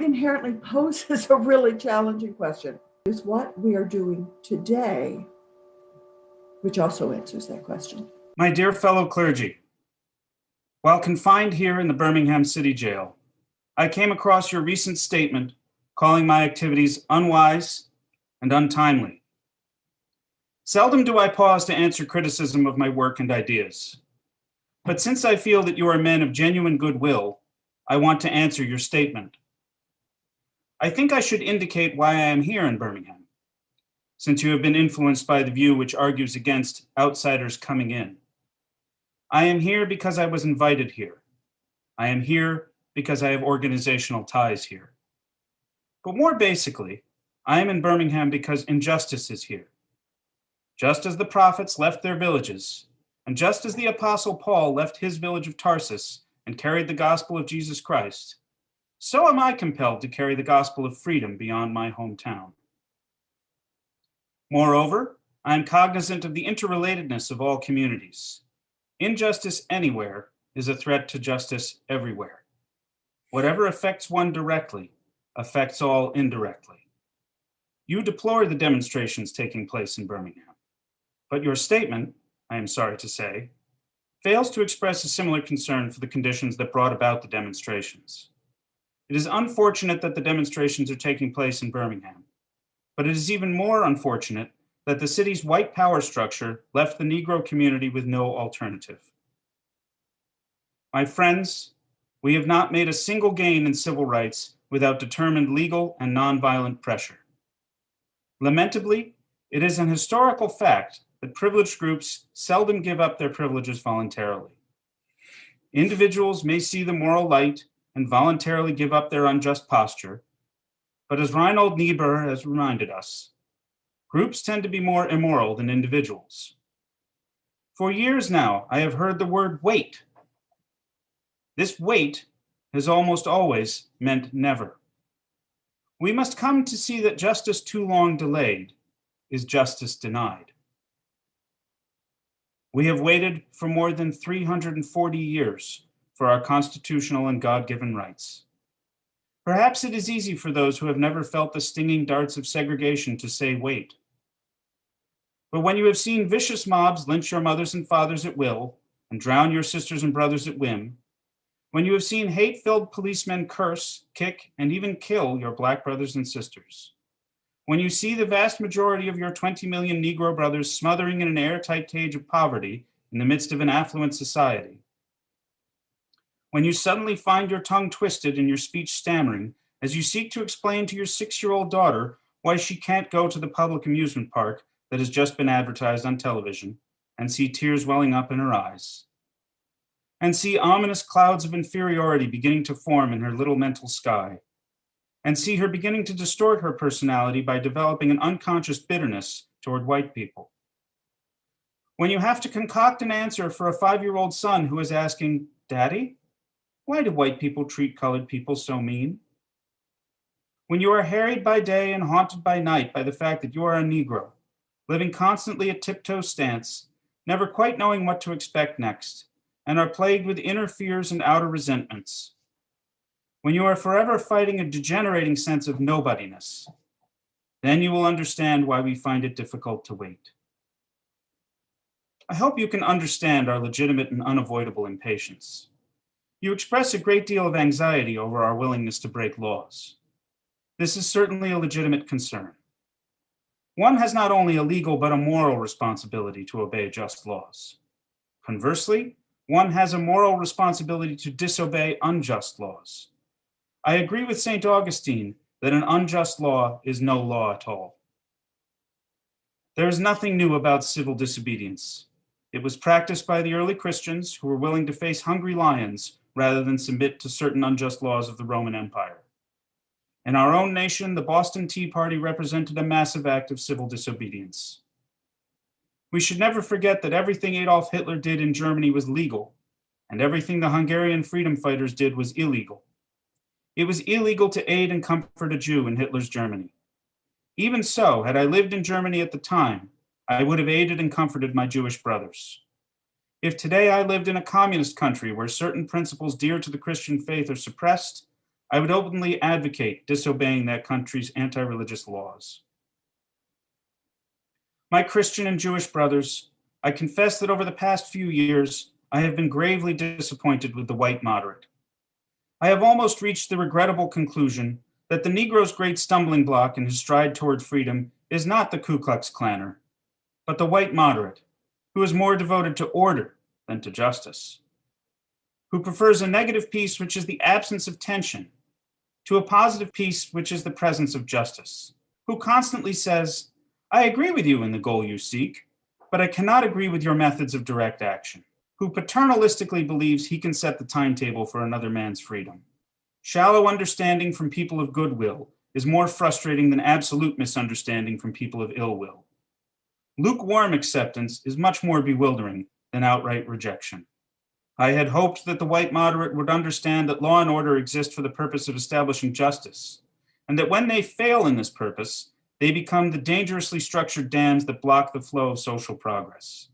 inherently poses a really challenging question. Is what we are doing today, which also answers that question. My dear fellow clergy, while confined here in the Birmingham City Jail, I came across your recent statement calling my activities unwise and untimely. Seldom do I pause to answer criticism of my work and ideas. But since I feel that you are men of genuine goodwill, I want to answer your statement. I think I should indicate why I am here in Birmingham, since you have been influenced by the view which argues against outsiders coming in. I am here because I was invited here. I am here because I have organizational ties here. But more basically, I am in Birmingham because injustice is here. Just as the prophets left their villages, and just as the Apostle Paul left his village of Tarsus and carried the gospel of Jesus Christ, so am I compelled to carry the gospel of freedom beyond my hometown. Moreover, I am cognizant of the interrelatedness of all communities. Injustice anywhere is a threat to justice everywhere. Whatever affects one directly affects all indirectly. You deplore the demonstrations taking place in Birmingham, but your statement, I am sorry to say, fails to express a similar concern for the conditions that brought about the demonstrations. It is unfortunate that the demonstrations are taking place in Birmingham, but it is even more unfortunate that the city's white power structure left the Negro community with no alternative. My friends, we have not made a single gain in civil rights without determined legal and nonviolent pressure. Lamentably, it is an historical fact that privileged groups seldom give up their privileges voluntarily. Individuals may see the moral light and voluntarily give up their unjust posture, but as Reinhold Niebuhr has reminded us, groups tend to be more immoral than individuals. For years now, I have heard the word wait. This wait has almost always meant never. We must come to see that justice too long delayed is justice denied. We have waited for more than 340 years for our constitutional and God-given rights. Perhaps it is easy for those who have never felt the stinging darts of segregation to say wait. But when you have seen vicious mobs lynch your mothers and fathers at will and drown your sisters and brothers at whim, when you have seen hate-filled policemen curse, kick, and even kill your Black brothers and sisters, when you see the vast majority of your 20 million Negro brothers smothering in an airtight cage of poverty in the midst of an affluent society, when you suddenly find your tongue twisted and your speech stammering as you seek to explain to your 6-year-old daughter why she can't go to the public amusement park that has just been advertised on television, and see tears welling up in her eyes, and see ominous clouds of inferiority beginning to form in her little mental sky, and see her beginning to distort her personality by developing an unconscious bitterness toward white people. When you have to concoct an answer for a 5-year-old son who is asking, "Daddy, why do white people treat colored people so mean?" When you are harried by day and haunted by night by the fact that you are a Negro, living constantly at tiptoe stance, never quite knowing what to expect next, and are plagued with inner fears and outer resentments. When you are forever fighting a degenerating sense of nobodiness, then you will understand why we find it difficult to wait. I hope you can understand our legitimate and unavoidable impatience. You express a great deal of anxiety over our willingness to break laws. This is certainly a legitimate concern. One has not only a legal but a moral responsibility to obey just laws. Conversely, one has a moral responsibility to disobey unjust laws. I agree with St. Augustine that an unjust law is no law at all. There is nothing new about civil disobedience. It was practiced by the early Christians who were willing to face hungry lions rather than submit to certain unjust laws of the Roman Empire. In our own nation, the Boston Tea Party represented a massive act of civil disobedience. We should never forget that everything Adolf Hitler did in Germany was legal, and everything the Hungarian freedom fighters did was illegal. It was illegal to aid and comfort a Jew in Hitler's Germany. Even so, had I lived in Germany at the time, I would have aided and comforted my Jewish brothers. If today I lived in a communist country where certain principles dear to the Christian faith are suppressed, I would openly advocate disobeying that country's anti-religious laws. My Christian and Jewish brothers, I confess that over the past few years, I have been gravely disappointed with the white moderate. I have almost reached the regrettable conclusion that the Negro's great stumbling block in his stride toward freedom is not the Ku Klux Klanner, but the white moderate, who is more devoted to order than to justice, who prefers a negative peace which is the absence of tension to a positive peace which is the presence of justice, who constantly says, I agree with you in the goal you seek, but I cannot agree with your methods of direct action, who paternalistically believes he can set the timetable for another man's freedom. Shallow understanding from people of goodwill is more frustrating than absolute misunderstanding from people of ill will. Lukewarm acceptance is much more bewildering than outright rejection. I had hoped that the white moderate would understand that law and order exist for the purpose of establishing justice, and that when they fail in this purpose, they become the dangerously structured dams that block the flow of social progress.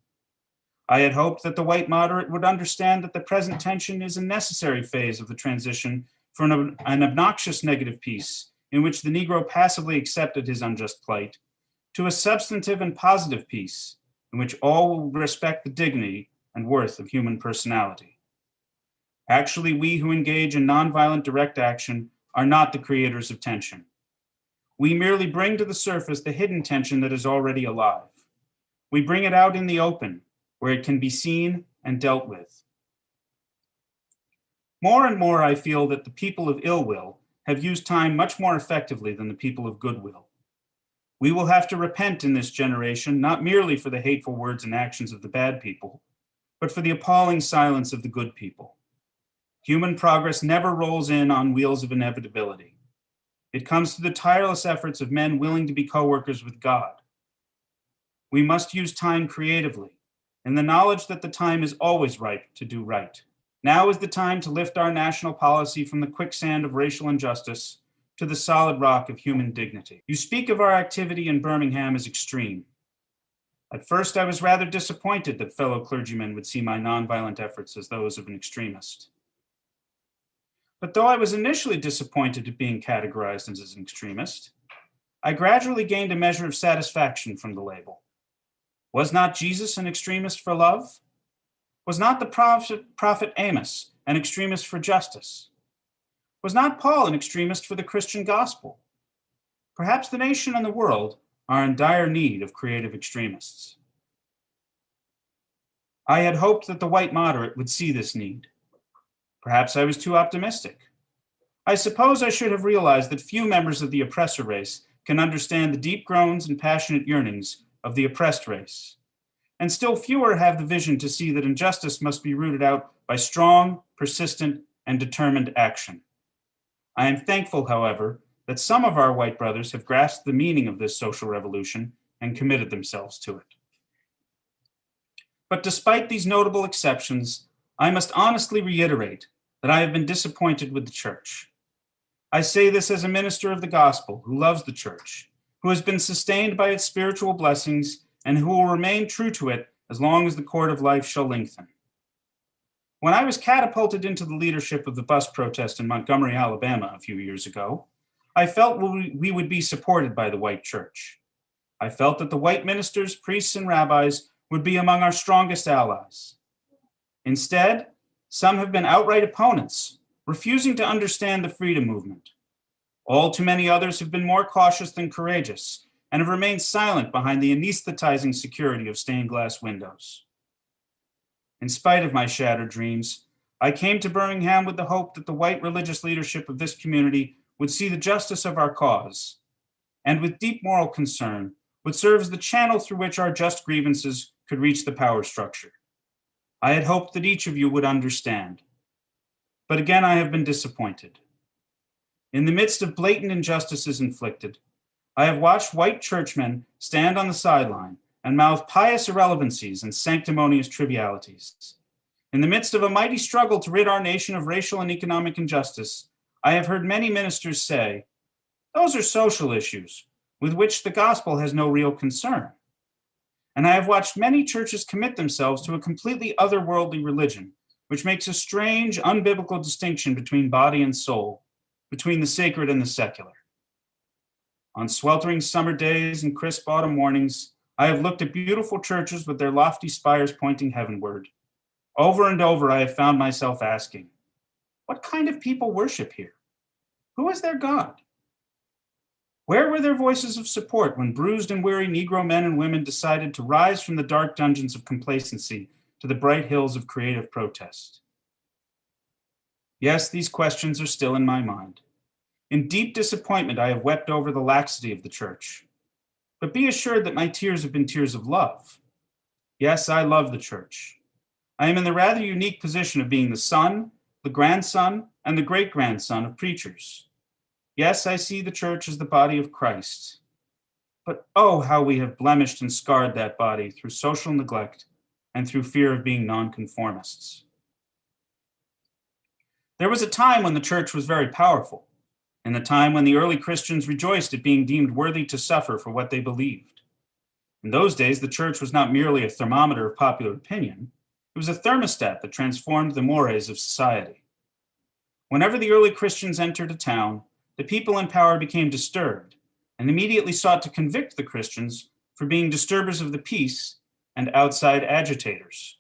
I had hoped that the white moderate would understand that the present tension is a necessary phase of the transition from an obnoxious negative peace in which the Negro passively accepted his unjust plight to a substantive and positive peace in which all will respect the dignity and worth of human personality. Actually, we who engage in nonviolent direct action are not the creators of tension. We merely bring to the surface the hidden tension that is already alive. We bring it out in the open, where it can be seen and dealt with. More and more, I feel that the people of ill will have used time much more effectively than the people of goodwill. We will have to repent in this generation, not merely for the hateful words and actions of the bad people, but for the appalling silence of the good people. Human progress never rolls in on wheels of inevitability. It comes through the tireless efforts of men willing to be co-workers with God. We must use time creatively, in the knowledge that the time is always ripe to do right. Now is the time to lift our national policy from the quicksand of racial injustice to the solid rock of human dignity. You speak of our activity in Birmingham as extreme. At first, I was rather disappointed that fellow clergymen would see my nonviolent efforts as those of an extremist. But though I was initially disappointed at being categorized as an extremist, I gradually gained a measure of satisfaction from the label. Was not Jesus an extremist for love? Was not the prophet Amos an extremist for justice? Was not Paul an extremist for the Christian gospel? Perhaps the nation and the world are in dire need of creative extremists. I had hoped that the white moderate would see this need. Perhaps I was too optimistic. I suppose I should have realized that few members of the oppressor race can understand the deep groans and passionate yearnings of the oppressed race, and still fewer have the vision to see that injustice must be rooted out by strong, persistent, and determined action. I am thankful, however, that some of our white brothers have grasped the meaning of this social revolution and committed themselves to it. But despite these notable exceptions, I must honestly reiterate that I have been disappointed with the church. I say this as a minister of the gospel who loves the church, who has been sustained by its spiritual blessings, and who will remain true to it as long as the cord of life shall lengthen. When I was catapulted into the leadership of the bus protest in Montgomery, Alabama a few years ago, I felt we would be supported by the white church. I felt that the white ministers, priests, and rabbis would be among our strongest allies. Instead, some have been outright opponents, refusing to understand the freedom movement. All too many others have been more cautious than courageous and have remained silent behind the anesthetizing security of stained glass windows. In spite of my shattered dreams, I came to Birmingham with the hope that the white religious leadership of this community would see the justice of our cause, and with deep moral concern, would serve as the channel through which our just grievances could reach the power structure. I had hoped that each of you would understand. But again, I have been disappointed. In the midst of blatant injustices inflicted, I have watched white churchmen stand on the sideline and mouth pious irrelevancies and sanctimonious trivialities. In the midst of a mighty struggle to rid our nation of racial and economic injustice, I have heard many ministers say, those are social issues with which the gospel has no real concern. And I have watched many churches commit themselves to a completely otherworldly religion, which makes a strange, unbiblical distinction between body and soul, between the sacred and the secular. On sweltering summer days and crisp autumn mornings, I have looked at beautiful churches with their lofty spires pointing heavenward. Over and over, I have found myself asking, what kind of people worship here? Who is their God? Where were their voices of support when bruised and weary Negro men and women decided to rise from the dark dungeons of complacency to the bright hills of creative protest? Yes, these questions are still in my mind. In deep disappointment, I have wept over the laxity of the church. But be assured that my tears have been tears of love. Yes, I love the church. I am in the rather unique position of being the son, the grandson, and the great-grandson of preachers. Yes, I see the church as the body of Christ. But oh, how we have blemished and scarred that body through social neglect and through fear of being nonconformists. There was a time when the church was very powerful, in the time when the early Christians rejoiced at being deemed worthy to suffer for what they believed. In those days, the church was not merely a thermometer of popular opinion, it was a thermostat that transformed the mores of society. Whenever the early Christians entered a town, the people in power became disturbed and immediately sought to convict the Christians for being disturbers of the peace and outside agitators.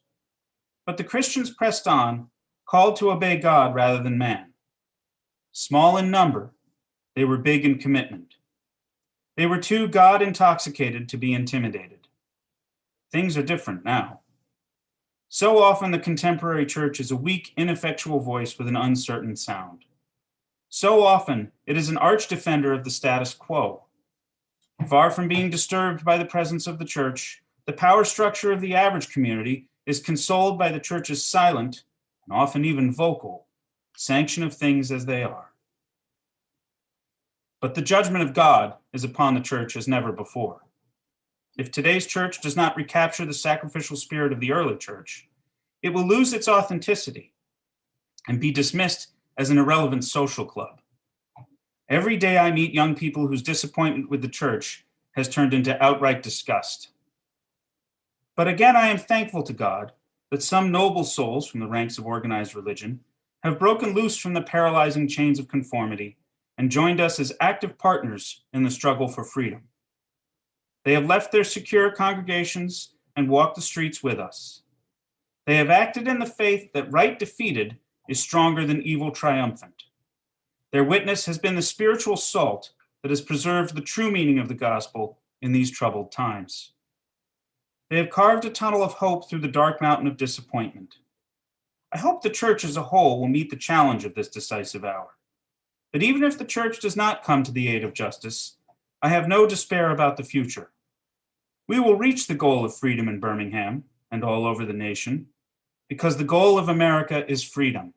But the Christians pressed on, called to obey God rather than man. Small in number, they were big in commitment. They were too God-intoxicated to be intimidated. Things are different now. So often the contemporary church is a weak, ineffectual voice with an uncertain sound. So often it is an arch defender of the status quo. Far from being disturbed by the presence of the church, the power structure of the average community is consoled by the church's silent, and often even vocal, sanction of things as they are. But the judgment of God is upon the church as never before. If today's church does not recapture the sacrificial spirit of the early church, it will lose its authenticity and be dismissed as an irrelevant social club. Every day I meet young people whose disappointment with the church has turned into outright disgust. But again, I am thankful to God that some noble souls from the ranks of organized religion have broken loose from the paralyzing chains of conformity and joined us as active partners in the struggle for freedom. They have left their secure congregations and walked the streets with us. They have acted in the faith that right defeated is stronger than evil triumphant. Their witness has been the spiritual salt that has preserved the true meaning of the gospel in these troubled times. They have carved a tunnel of hope through the dark mountain of disappointment. I hope the church as a whole will meet the challenge of this decisive hour. But even if the church does not come to the aid of justice, I have no despair about the future. We will reach the goal of freedom in Birmingham and all over the nation, because the goal of America is freedom.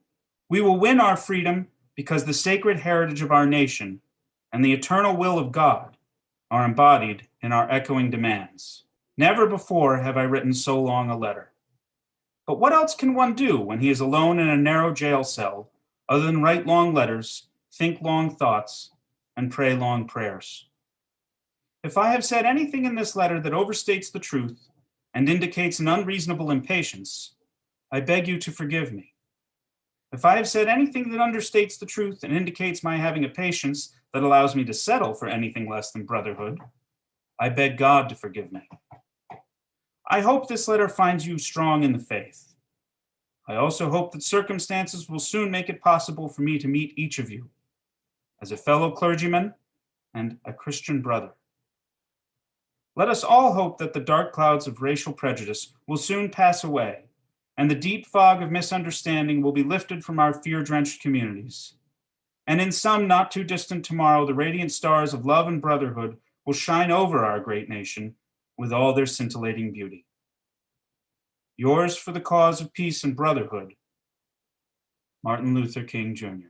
We will win our freedom because the sacred heritage of our nation and the eternal will of God are embodied in our echoing demands. Never before have I written so long a letter. But what else can one do when he is alone in a narrow jail cell other than write long letters, think long thoughts, and pray long prayers? If I have said anything in this letter that overstates the truth and indicates an unreasonable impatience, I beg you to forgive me. If I have said anything that understates the truth and indicates my having a patience that allows me to settle for anything less than brotherhood, I beg God to forgive me. I hope this letter finds you strong in the faith. I also hope that circumstances will soon make it possible for me to meet each of you as a fellow clergyman and a Christian brother. Let us all hope that the dark clouds of racial prejudice will soon pass away and the deep fog of misunderstanding will be lifted from our fear-drenched communities. And in some not too distant tomorrow, the radiant stars of love and brotherhood will shine over our great nation with all their scintillating beauty. Yours for the cause of peace and brotherhood, Martin Luther King, Jr.